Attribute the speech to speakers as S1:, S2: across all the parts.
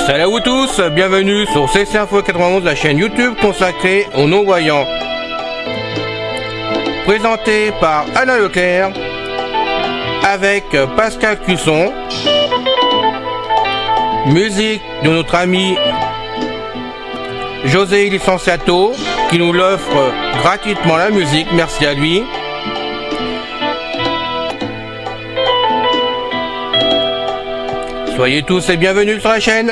S1: Salut à vous tous, bienvenue sur CC Info 91, la chaîne YouTube consacrée aux non-voyants. Présenté par Alain Leclerc, avec Pascal Cusson. Musique de notre ami José Licenciato, qui nous l'offre gratuitement la musique, merci à lui. Soyez tous et bienvenus sur la chaîne.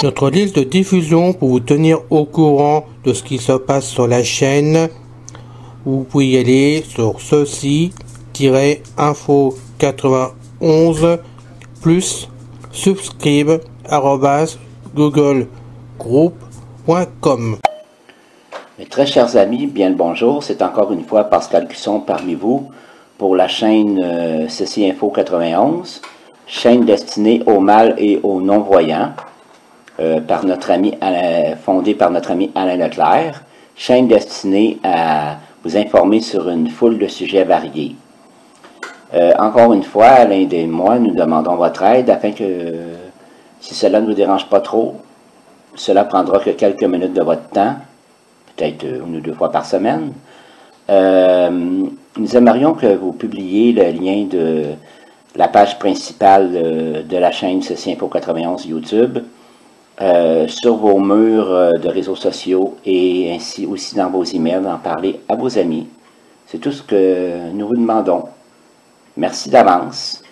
S1: Notre liste de diffusion pour vous tenir au courant de ce qui se passe sur la chaîne. Vous pouvez y aller sur ceci-info91 plus subscribe@googlegroup.com.
S2: Mes très chers amis, bien le bonjour. C'est encore une fois Pascal Cusson parmi vous pour la chaîne Ceci Info 91, chaîne destinée aux mâles et aux non-voyants, fondée par notre ami Alain Leclerc, chaîne destinée à vous informer sur une foule de sujets variés. Encore une fois, Alain et moi, nous demandons votre aide afin que, si cela ne vous dérange pas trop, cela prendra que quelques minutes de votre temps, peut-être une ou deux fois par semaine. Nous aimerions que vous publiez le lien de la page principale de la chaîne Ceci Info 91 YouTube sur vos murs de réseaux sociaux et ainsi aussi dans vos emails, d'en parler à vos amis. C'est tout ce que nous vous demandons. Merci d'avance.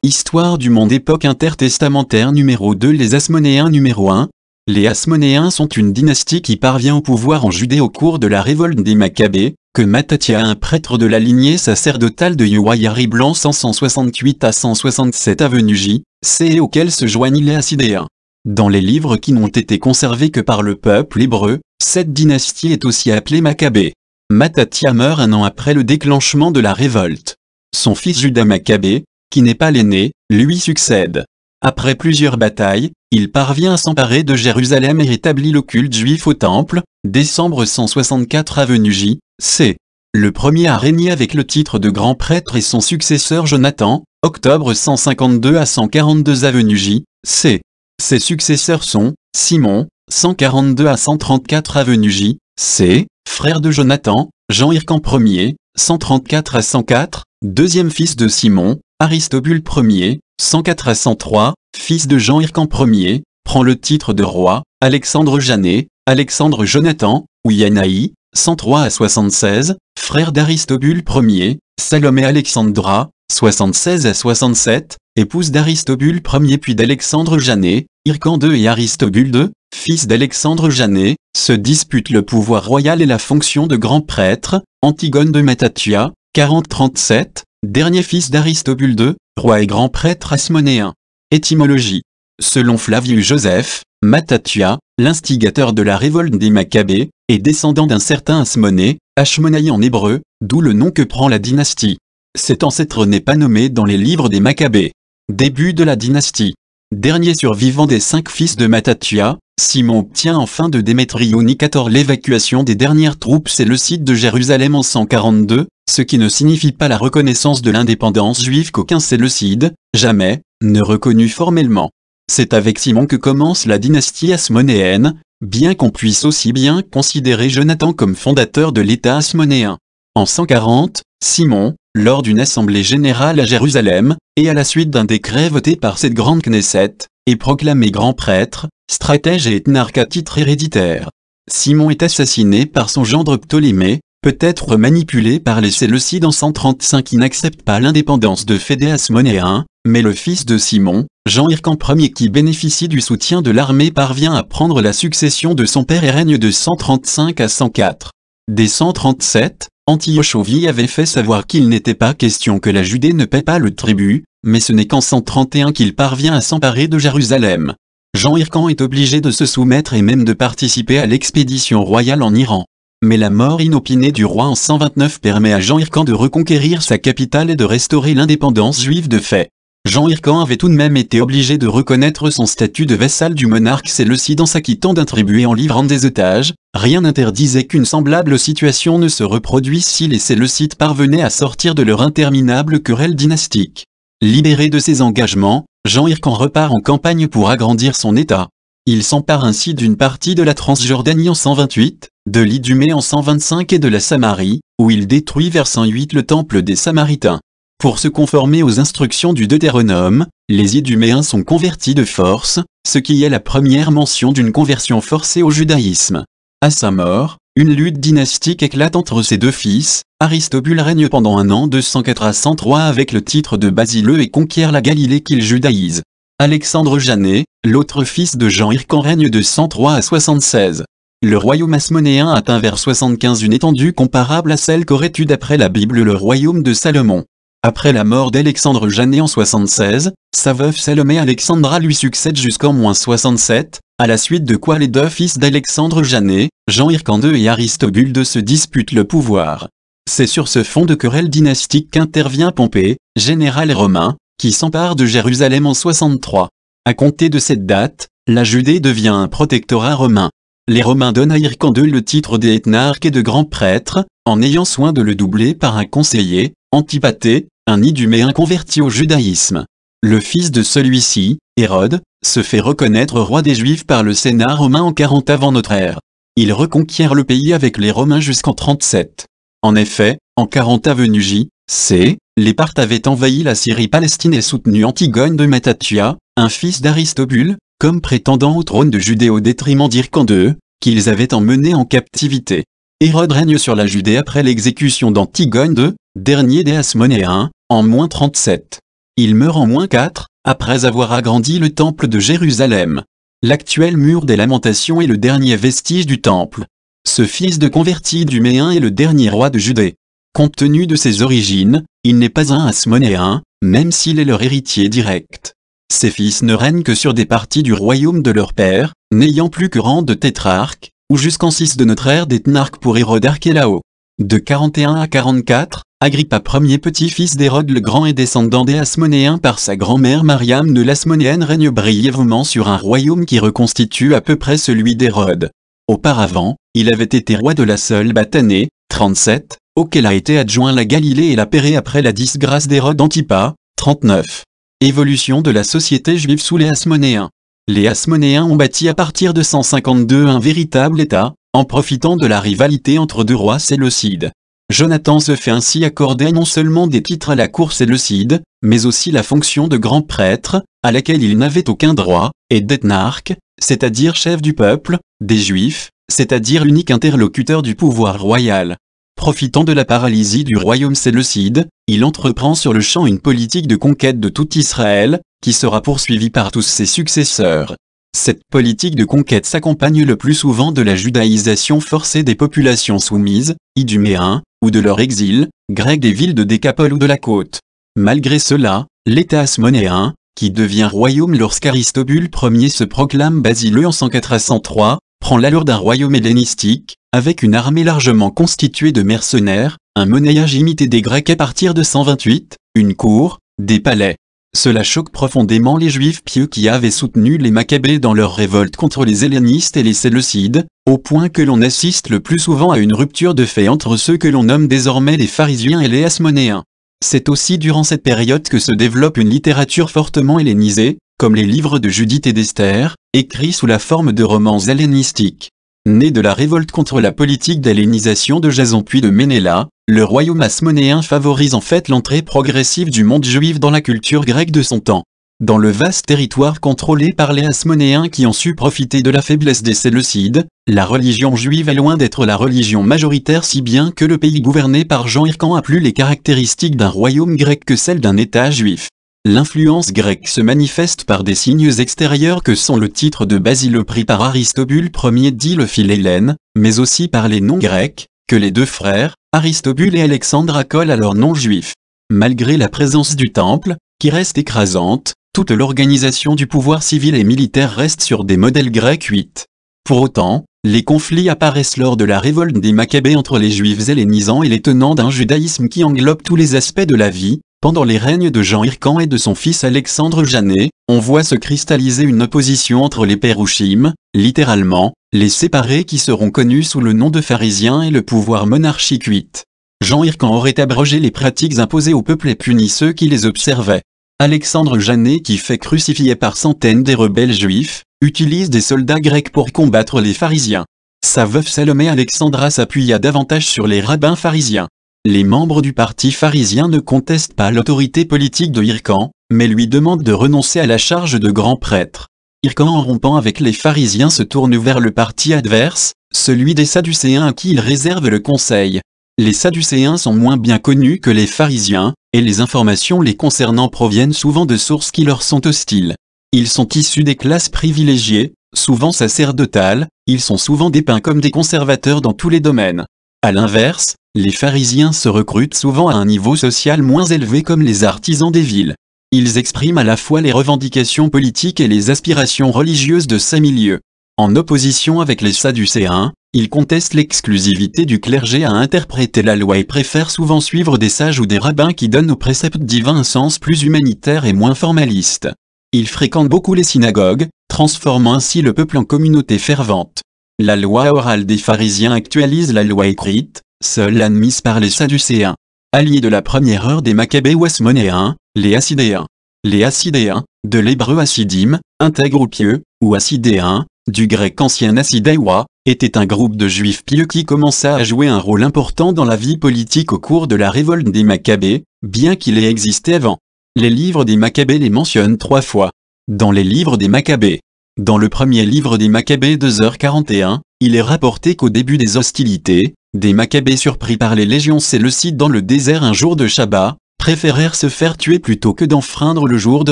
S3: Histoire du monde époque intertestamentaire numéro 2. Les Hasmonéens numéro 1. Les Hasmonéens sont une dynastie qui parvient au pouvoir en Judée au cours de la révolte des Maccabées, que Mattathia, un prêtre de la lignée sacerdotale de Yoaïari Blanc 168 à 167 avenue J, C, et auquel se joignent les Hassidéens. Dans les livres qui n'ont été conservés que par le peuple hébreu, cette dynastie est aussi appelée Maccabée. Mattathia meurt un an après le déclenchement de la révolte. Son fils Juda Maccabée, qui n'est pas l'aîné, lui succède. Après plusieurs batailles, il parvient à s'emparer de Jérusalem et rétablit le culte juif au temple, décembre 164 avenue J, C. Le premier à régner avec le titre de grand prêtre est son successeur Jonathan, octobre 152 à 142 avenue J, C. Ses successeurs sont Simon, 142 à 134 avenue J, C, frère de Jonathan, Jean-Hircan Ier, 134 à 104, deuxième fils de Simon, Aristobule Ier, 104 à 103, fils de Jean-Hircan Ier, prend le titre de roi, Alexandre Janet, Alexandre Jonathan, ou Yanaï, 103 à 76, frère d'Aristobule Ier, Salomé Alexandra, 76 à 67, épouse d'Aristobule Ier puis d'Alexandre Janet, Hircan II et Aristobule II, fils d'Alexandre Janet, se disputent le pouvoir royal et la fonction de grand prêtre, Antigone de Mattathia, 40-37, dernier fils d'Aristobule II, roi et grand prêtre hasmonéen. Étymologie. Selon Flavius Joseph, Mattathia, l'instigateur de la révolte des Maccabées, est descendant d'un certain Hasmonée, Hashmonaï en hébreu, d'où le nom que prend la dynastie. Cet ancêtre n'est pas nommé dans les livres des Maccabées. Début de la dynastie. Dernier survivant des 5 fils de Mattathia, Simon obtient en fin de Démétrio Nicator l'évacuation des dernières troupes séleucides de Jérusalem en 142, ce qui ne signifie pas la reconnaissance de l'indépendance juive qu'aucun séleucide, jamais, ne reconnut formellement. C'est avec Simon que commence la dynastie hasmonéenne, bien qu'on puisse aussi bien considérer Jonathan comme fondateur de l'État hasmonéen. En 140, Simon, lors d'une assemblée générale à Jérusalem, et à la suite d'un décret voté par cette grande Knesset, est proclamé grand prêtre, stratège et ethnarque à titre héréditaire. Simon est assassiné par son gendre Ptolémée, peut-être manipulé par les Séleucides en 135 qui n'acceptent pas l'indépendance de Phédé hasmonéen, mais le fils de Simon, Jean-Hircan Ier qui bénéficie du soutien de l'armée parvient à prendre la succession de son père et règne de 135 à 104. Dès 137, Antioche Ovie avait fait savoir qu'il n'était pas question que la Judée ne paie pas le tribut, mais ce n'est qu'en 131 qu'il parvient à s'emparer de Jérusalem. Jean-Hircan est obligé de se soumettre et même de participer à l'expédition royale en Iran. Mais la mort inopinée du roi en 129 permet à Jean Hircan de reconquérir sa capitale et de restaurer l'indépendance juive de fait. Jean Hircan avait tout de même été obligé de reconnaître son statut de vassal du monarque séleucide en s'acquittant d'un tribut et en livrant des otages. Rien n'interdisait qu'une semblable situation ne se reproduise si les Séleucides parvenaient à sortir de leur interminable querelle dynastique. Libéré de ses engagements, Jean Hircan repart en campagne pour agrandir son État. Il s'empare ainsi d'une partie de la Transjordanie en 128, de l'Idumée en 125 et de la Samarie, où il détruit vers 108 le temple des Samaritains. Pour se conformer aux instructions du Deutéronome, les Iduméens sont convertis de force, ce qui est la première mention d'une conversion forcée au judaïsme. À sa mort, une lutte dynastique éclate entre ses deux fils. Aristobule règne pendant un an de 104 à 103 avec le titre de Basileux et conquiert la Galilée qu'il judaïse. Alexandre Janet, l'autre fils de Jean Hircan, règne de 103 à 76. Le royaume hasmonéen atteint vers 75 une étendue comparable à celle qu'aurait eue d'après la Bible le royaume de Salomon. Après la mort d'Alexandre Janet en 76, sa veuve Salomé Alexandra lui succède jusqu'en 67, à la suite de quoi les deux fils d'Alexandre Janet, Jean Hircan II et Aristobule II se disputent le pouvoir. C'est sur ce fond de querelle dynastique qu'intervient Pompée, général romain, qui s'empare de Jérusalem en 63. À compter de cette date, la Judée devient un protectorat romain. Les Romains donnent à Hircan II le titre d'éthnarque et de grand prêtre, en ayant soin de le doubler par un conseiller, Antipater, un Iduméen converti au judaïsme. Le fils de celui-ci, Hérode, se fait reconnaître roi des Juifs par le Sénat romain en 40 avant notre ère. Il reconquiert le pays avec les Romains jusqu'en 37. En effet, en 40 avenue J.C., les Parthes avaient envahi la Syrie-Palestine et soutenu Antigone de Matathia, un fils d'Aristobule, comme prétendant au trône de Judée au détriment d'Hyrcan II, qu'ils avaient emmené en captivité. Hérode règne sur la Judée après l'exécution d'Antigone II, dernier des Hasmonéens, en 37. Il meurt en 4, après avoir agrandi le temple de Jérusalem. L'actuel mur des Lamentations est le dernier vestige du temple. Ce fils de converti iduméen est le dernier roi de Judée. Compte tenu de ses origines, il n'est pas un Hasmonéen, même s'il est leur héritier direct. Ses fils ne règnent que sur des parties du royaume de leur père, n'ayant plus que rang de tétrarque, ou jusqu'en 6 de notre ère d'éthnarque pour Hérode Archélaos. De 41 à 44, Agrippa Ier petit-fils d'Hérode le Grand et descendant des Hasmonéens par sa grand-mère Mariam de l'Hasmonéenne règne brièvement sur un royaume qui reconstitue à peu près celui d'Hérode. Auparavant, il avait été roi de la seule Batanée, 37, auquel a été adjoint la Galilée et la Pérée après la disgrâce d'Hérode Antipas, 39. Évolution de la société juive sous les Hasmonéens. Les Hasmonéens ont bâti à partir de 152 un véritable État, en profitant de la rivalité entre deux rois séleucides. Jonathan se fait ainsi accorder non seulement des titres à la cour séleucide, mais aussi la fonction de grand prêtre, à laquelle il n'avait aucun droit, et d'éthnarque, c'est-à-dire chef du peuple, des Juifs, c'est-à-dire l'unique interlocuteur du pouvoir royal. Profitant de la paralysie du royaume séleucide, il entreprend sur le champ une politique de conquête de tout Israël, qui sera poursuivie par tous ses successeurs. Cette politique de conquête s'accompagne le plus souvent de la judaïsation forcée des populations soumises, iduméens, ou de leur exil, grec des villes de Décapole ou de la côte. Malgré cela, l'État hasmonéen, qui devient royaume lorsqu'Aristobule Ier se proclame Basileux en 104 à 103, prend l'allure d'un royaume hellénistique, avec une armée largement constituée de mercenaires, un monnayage imité des Grecs à partir de 128, une cour, des palais. Cela choque profondément les Juifs pieux qui avaient soutenu les Maccabées dans leur révolte contre les hellénistes et les séleucides, au point que l'on assiste le plus souvent à une rupture de fait entre ceux que l'on nomme désormais les pharisiens et les hasmonéens. C'est aussi durant cette période que se développe une littérature fortement hellénisée, comme les livres de Judith et d'Esther, écrits sous la forme de romans hellénistiques. Né de la révolte contre la politique d'hellénisation de Jason puis de Ménéla, le royaume hasmonéen favorise en fait l'entrée progressive du monde juif dans la culture grecque de son temps. Dans le vaste territoire contrôlé par les Hasmonéens qui ont su profiter de la faiblesse des Séleucides, la religion juive est loin d'être la religion majoritaire si bien que le pays gouverné par Jean Hircan a plus les caractéristiques d'un royaume grec que celles d'un État juif. L'influence grecque se manifeste par des signes extérieurs que sont le titre de Basileux pris par Aristobule Ier dit le Philhellène, mais aussi par les noms grecs, que les deux frères, Aristobule et Alexandre accolent à leurs noms juifs. Malgré la présence du temple, qui reste écrasante, toute l'organisation du pouvoir civil et militaire reste sur des modèles grecs 8. Pour autant, Les conflits apparaissent lors de la révolte des Maccabées entre les Juifs hellénisants et les tenants d'un judaïsme qui englobe tous les aspects de la vie. Pendant les règnes de Jean Hircan et de son fils Alexandre Janet, on voit se cristalliser une opposition entre les Pérouchim, littéralement, les séparés qui seront connus sous le nom de pharisiens et le pouvoir monarchique huit. Jean Hircan aurait abrogé les pratiques imposées au peuple et puni ceux qui les observaient. Alexandre Janet, qui fait crucifier par centaines des rebelles juifs, utilise des soldats grecs pour combattre les pharisiens. Sa veuve Salomé Alexandra s'appuya davantage sur les rabbins pharisiens. Les membres du parti pharisien ne contestent pas l'autorité politique de Hircan, mais lui demandent de renoncer à la charge de grand prêtre. Hircan, en rompant avec les pharisiens, se tourne vers le parti adverse, celui des Sadducéens à qui il réserve le conseil. Les Sadducéens sont moins bien connus que les pharisiens, et les informations les concernant proviennent souvent de sources qui leur sont hostiles. Ils sont issus des classes privilégiées, souvent sacerdotales, ils sont souvent dépeints comme des conservateurs dans tous les domaines. À l'inverse, les pharisiens se recrutent souvent à un niveau social moins élevé comme les artisans des villes. Ils expriment à la fois les revendications politiques et les aspirations religieuses de ces milieux. En opposition avec les Sadducéens, ils contestent l'exclusivité du clergé à interpréter la loi et préfèrent souvent suivre des sages ou des rabbins qui donnent aux préceptes divins un sens plus humanitaire et moins formaliste. Ils fréquentent beaucoup les synagogues, transformant ainsi le peuple en communauté fervente. La loi orale des pharisiens actualise la loi écrite, seule admise par les Sadducéens. Alliés de la première heure des Maccabées ou Hasmonéens, les Hassidéens. Les Hassidéens, de l'hébreu Hassidim, intègres ou pieux, ou Hassidéens, du grec ancien Hassidewa, étaient un groupe de juifs pieux qui commença à jouer un rôle important dans la vie politique au cours de la révolte des Maccabées, bien qu'il ait existé avant. Les livres des Maccabées les mentionnent 3 fois. Dans les livres des Maccabées. Dans le premier livre des Maccabées 2h41, il est rapporté qu'au début des hostilités, des Maccabées surpris par les légions séleucides dans le désert un jour de Shabbat, préférèrent se faire tuer plutôt que d'enfreindre le jour de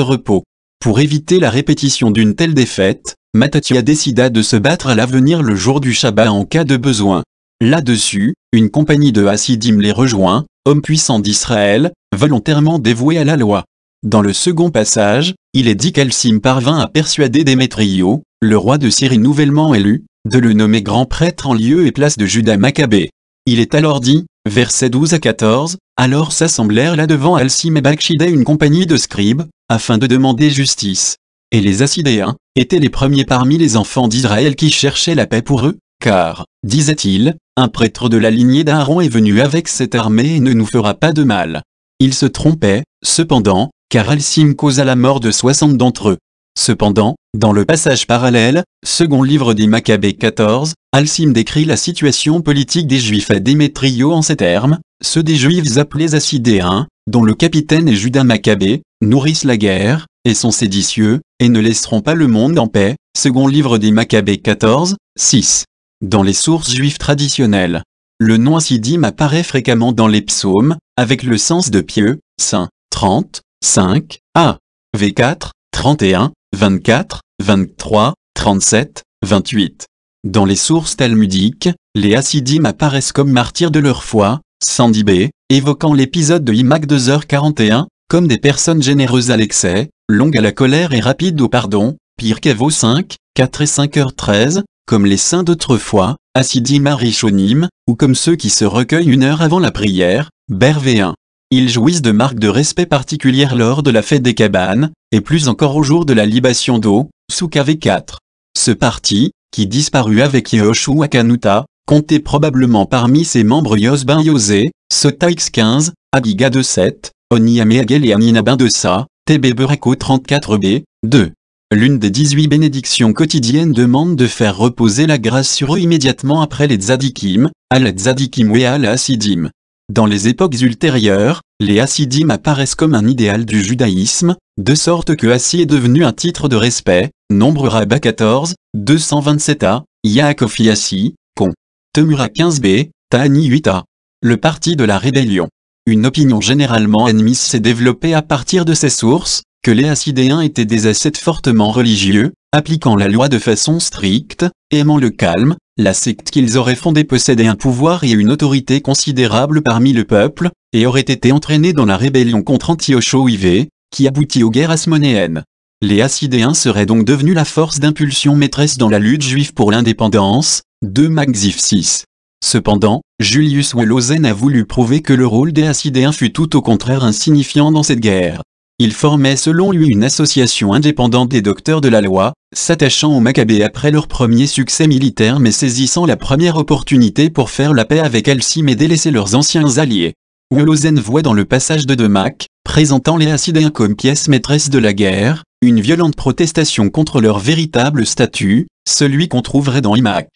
S3: repos. Pour éviter la répétition d'une telle défaite, Mattathia décida de se battre à l'avenir le jour du Shabbat en cas de besoin. Là-dessus, une compagnie de Hassidim les rejoint, hommes puissants d'Israël, volontairement dévoués à la loi. Dans le second passage, il est dit qu'Alcim parvint à persuader Démétrio, le roi de Syrie nouvellement élu, de le nommer grand prêtre en lieu et place de Judas Maccabée. Il est alors dit, versets 12 à 14, alors s'assemblèrent là devant Alcim et Bakshidé une compagnie de scribes, afin de demander justice. Et les Hassidéens étaient les premiers parmi les enfants d'Israël qui cherchaient la paix pour eux, car, disait-il, un prêtre de la lignée d'Aaron est venu avec cette armée et ne nous fera pas de mal. Il se trompait, cependant, car Alcim causa la mort de 60 d'entre eux. Cependant, dans le passage parallèle, second livre des Maccabées 14, Alcim décrit la situation politique des Juifs à Démétrio en ces termes, ceux des Juifs appelés Hassidéens, dont le capitaine est Judas Maccabée, nourrissent la guerre, et sont séditieux, et ne laisseront pas le monde en paix, second livre des Maccabées 14, 6. Dans les sources juives traditionnelles, le nom Hassidim apparaît fréquemment dans les psaumes, avec le sens de pieux, saint, 30, 5, a. V4, 31, 24, 23, 37, 28. Dans les sources talmudiques, les Hassidim apparaissent comme martyrs de leur foi, 110 b, évoquant l'épisode de Imac 2h41, comme des personnes généreuses à l'excès, longues à la colère et rapides au pardon, Pirkei 5, 4 et 5h13, comme les saints d'autrefois, Hassidim Arishonim, ou comme ceux qui se recueillent 1 heure avant la prière, Ber V1. Ils jouissent de marques de respect particulières lors de la fête des cabanes, et plus encore au jour de la libation d'eau, Souka V4. Ce parti, qui disparut avec Yehoshua Kanuta, comptait probablement parmi ses membres Yosben Yosé, Sota X15, Agiga 27, Oni Améagel et Aninabin de Sa, TB Berako 34b, 2. L'une des 18 bénédictions quotidiennes demande de faire reposer la grâce sur eux immédiatement après les tzadikim, al-tzadikim et al-hassidim. Dans les époques ultérieures, les hassidim apparaissent comme un idéal du judaïsme, de sorte que Hassi est devenu un titre de respect, Nombre Rabbah 14, 227a, Yaakov Hassi, Con. Temura 15b, Ta'ani 8a. Le parti de la rébellion. Une opinion généralement admise s'est développée à partir de ces sources, que les Hassidéens étaient des ascètes fortement religieux, appliquant la loi de façon stricte, aimant le calme. La secte qu'ils auraient fondée possédait un pouvoir et une autorité considérables parmi le peuple, et aurait été entraînée dans la rébellion contre Antioche IV, qui aboutit aux guerres hasmonéennes. Les Hassidéens seraient donc devenus la force d'impulsion maîtresse dans la lutte juive pour l'indépendance, 2 Maccabées 6. Cependant, Julius Wolosen a voulu prouver que le rôle des Hassidéens fut tout au contraire insignifiant dans cette guerre. Il formait selon lui une association indépendante des docteurs de la loi, s'attachant aux Maccabées après leur premier succès militaire mais saisissant la première opportunité pour faire la paix avec Elsim et délaisser leurs anciens alliés. Wolosen voit dans le passage de Mac, présentant les Hassidéens comme pièce maîtresse de la guerre, une violente protestation contre leur véritable statut, celui qu'on trouverait dans Imac.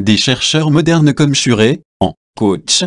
S3: Des chercheurs modernes comme Schure, Koch,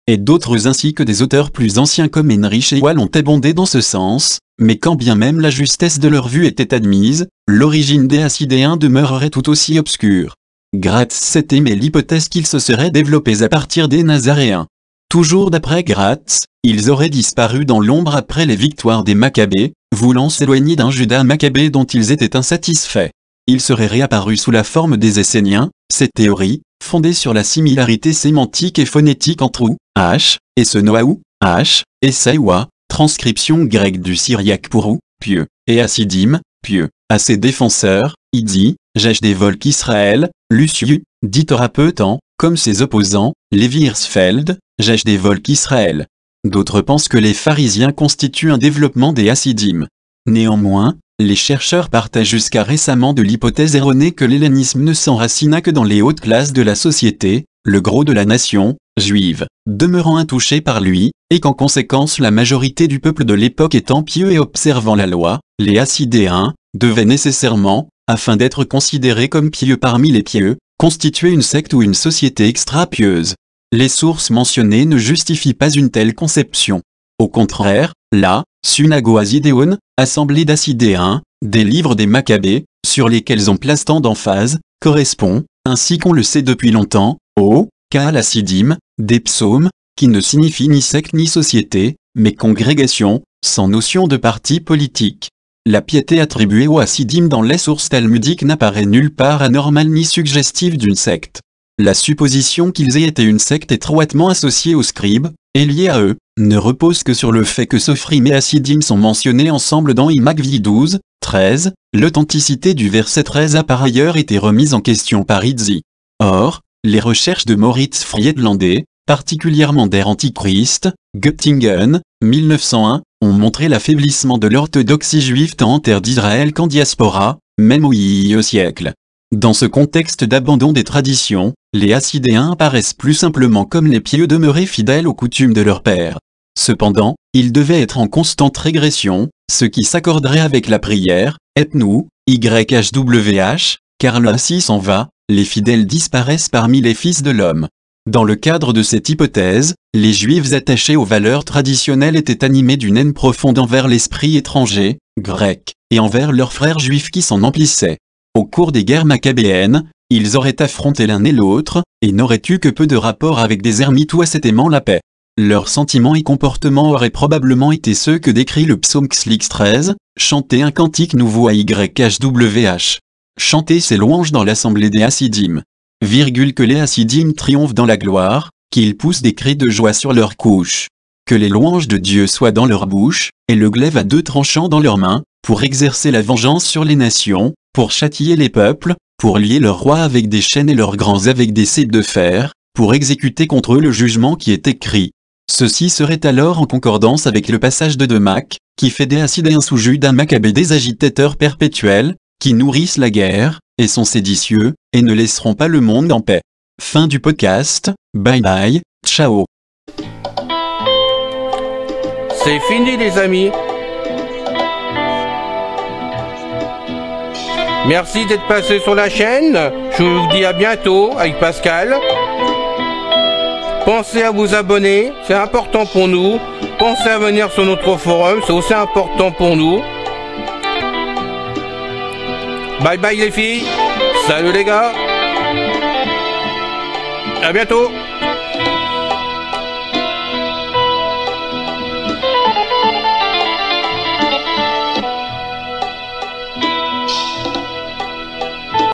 S3: et d'autres ainsi que des auteurs plus anciens comme Heinrich et Wall ont abondé dans ce sens, mais quand bien même la justesse de leur vue était admise, l'origine des Hassidéens demeurerait tout aussi obscure. Gratz s'est aimé l'hypothèse qu'ils se seraient développés à partir des Nazaréens. Toujours d'après Gratz, ils auraient disparu dans l'ombre après les victoires des Maccabées, voulant s'éloigner d'un Juda maccabée dont ils étaient insatisfaits. Ils seraient réapparus sous la forme des Esséniens, cette théorie, fondée sur la similarité sémantique et phonétique entre ou, h, et ce noaou, h, et saïwa, transcription grecque du syriaque pour ou, pieux, et assidim, pieux, à ses défenseurs, Idi, Jechdevol qu'Israël, Luciu, dit Torapeutan, comme ses opposants, Lévi Hirsfeld, Jechdevol qu'Israël. D'autres pensent que les pharisiens constituent un développement des Hassidim. Néanmoins, les chercheurs partaient jusqu'à récemment de l'hypothèse erronée que l'hellénisme ne s'enracina que dans les hautes classes de la société, le gros de la nation, juive, demeurant intouché par lui, et qu'en conséquence la majorité du peuple de l'époque étant pieux et observant la loi, les Hassidéens devaient nécessairement, afin d'être considérés comme pieux parmi les pieux, constituer une secte ou une société extra-pieuse. Les sources mentionnées ne justifient pas une telle conception. Au contraire, la Synagogue Hassidéon, assemblée d'Hassidéens, des livres des Maccabées, sur lesquels on place tant d'emphase, correspond, ainsi qu'on le sait depuis longtemps, au Kahal Hassidim, des psaumes, qui ne signifient ni secte ni société, mais congrégation, sans notion de parti politique. La piété attribuée aux Hassidim dans les sources talmudiques n'apparaît nulle part anormale ni suggestive d'une secte. La supposition qu'ils aient été une secte étroitement associée aux scribes, et liée à eux, ne repose que sur le fait que Sophrim et Hassidim sont mentionnés ensemble dans Imagvi 12, 13, l'authenticité du verset 13 a par ailleurs été remise en question par Itzi. Or, les recherches de Moritz Friedlander, particulièrement der Antichrist, Göttingen, 1901, ont montré l'affaiblissement de l'orthodoxie juive tant en terre d'Israël qu'en diaspora, même au siècle. Dans ce contexte d'abandon des traditions, les Hassidéens apparaissent plus simplement comme les pieux demeurés fidèles aux coutumes de leur père. Cependant, ils devaient être en constante régression, ce qui s'accorderait avec la prière, etnou, YHWH, car le Hassi s'en va, les fidèles disparaissent parmi les fils de l'homme. Dans le cadre de cette hypothèse, les Juifs attachés aux valeurs traditionnelles étaient animés d'une haine profonde envers l'esprit étranger, grec, et envers leurs frères juifs qui s'en emplissaient. Au cours des guerres maccabéennes, ils auraient affronté l'un et l'autre, et n'auraient eu que peu de rapport avec des ermites ou ascètes aimant la paix. Leurs sentiments et comportements auraient probablement été ceux que décrit le psaume Xlix 13, chanter un cantique nouveau à YHWH. Chanter ses louanges dans l'assemblée des Hassidim. Que les Hassidim triomphent dans la gloire, qu'ils poussent des cris de joie sur leurs couches. Que les louanges de Dieu soient dans leur bouche, et le glaive à 2 tranchants dans leurs mains, pour exercer la vengeance sur les nations, pour châtier les peuples, pour lier leurs rois avec des chaînes et leurs grands avec des cèdres de fer, pour exécuter contre eux le jugement qui est écrit. Ceci serait alors en concordance avec le passage de Mac, qui fait des Hassidéens sous Juda Maccabée des agitateurs perpétuels, qui nourrissent la guerre, et sont séditieux, et ne laisseront pas le monde en paix. Fin du podcast, bye bye, ciao.
S1: C'est fini les amis. Merci d'être passé sur la chaîne. Je vous dis à bientôt avec Pascal. Pensez à vous abonner, c'est important pour nous. Pensez à venir sur notre forum, c'est aussi important pour nous. Bye bye les filles. Salut les gars. À bientôt.